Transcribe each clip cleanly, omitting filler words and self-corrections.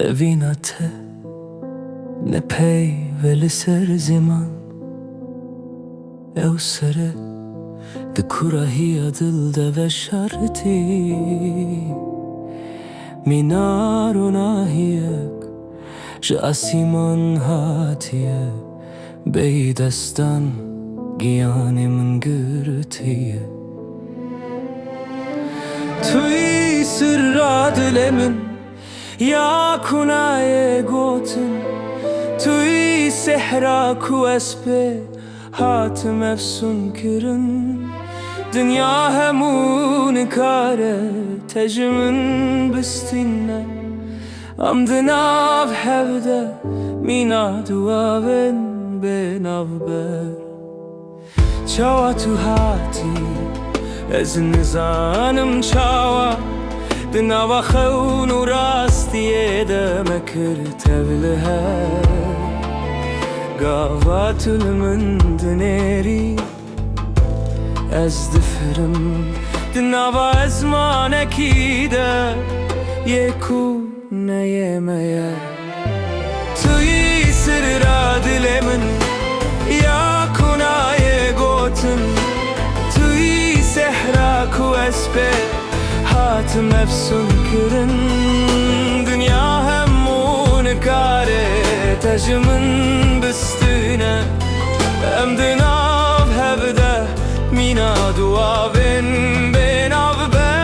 Evînate ne peyve li ser ziman ew sere di kurahiya dil de veşartî mînar û nahiyek ji asîman hatiye bey destan giyanê min girtiye. Tuy sirra dilê min ya kunaye gotin, tuy sehra ku ez pê hatim efsun kirin. Dünya hemû nikare te ji min bistîne, em di nav hevde mîna duavên bênavber. Çawa tu hatî ez nizanim çawa, di nava xewn û rastiyê de me kir tevli her. Gava tu li min dinêrî ez difirim, di nava ezmanekî de yê ku neyê me ye. Tuy sirra dilê min ya kunayê gotin, tuy sehra ku ez pê hatim efsun kirin. Dünya hemû nikare te ji min bistîne, em di nav hevde mîna duavên bênavber.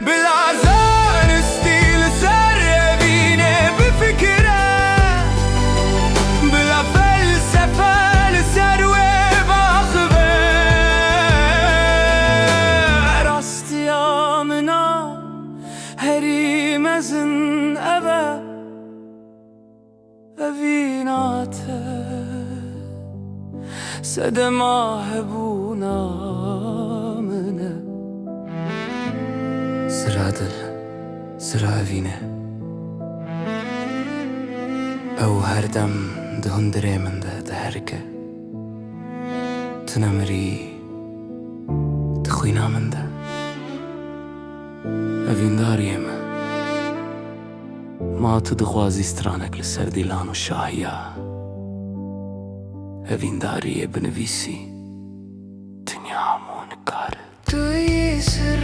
Bila zanistî li ser evînê bifikire, bila felsefe li ser wê baxıbe. Rastiya mina herî mezin eve evînate sedema hebûna min e. Sirra dil, sirra evînê ew her dem di hundirê min de diherike. Tu nemirî di xwîna min de evîndariyê me. Ma tu dixwazî stranek li ser dîlan û şahiya, evîndariyê binivîsî dünya hemû nikare. Tuy sirra